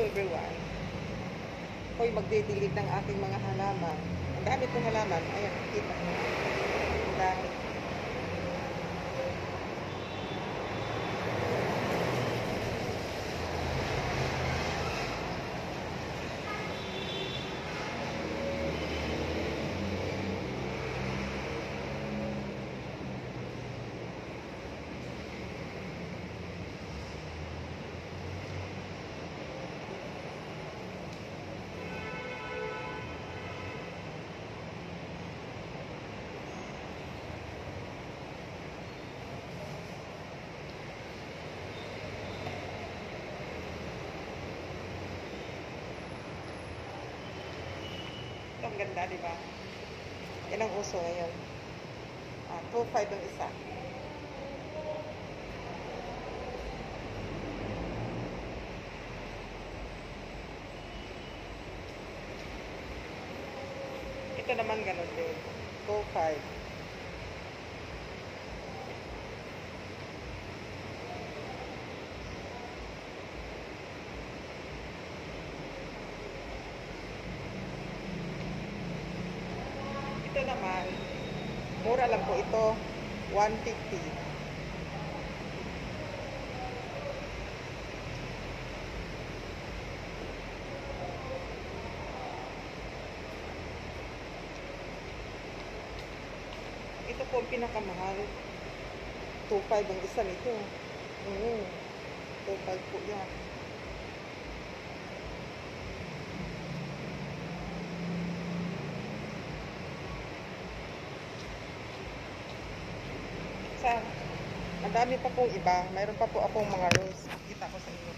everyone. Ako'y magdidilig ng aking mga halaman. Ang dami kong halaman. Ayan, kita mo. Ang dami. Ang ganda, di ba? Yan ang uso ngayon. 2.5 ang isa. Ito naman ganun din. 2.5. Ito naman, mura lang po ito, 150. Ito po ang pinakamahal, 2.5 ang isa nito. 2.5 po yan. Ang dami pa pong iba. Mayroon pa po akong mga rose. Kita ko sa inyo.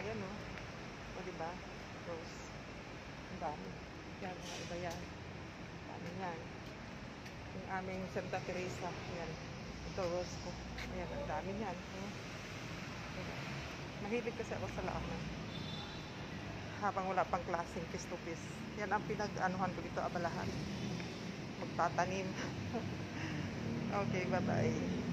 Ayan o. O diba? Rose. Ang dami. Yan, mga iba yan. Ang dami yan. Yung aming Santa Teresa. Yan. Ito rose ko. Ayan, ang dami yan. Mahilig kasi ako sa laanan. Habang wala pang klaseng piece to piece. Yan ang pinag-anuhan ko dito, abalahan. Magtatanim. Okay, bye-bye.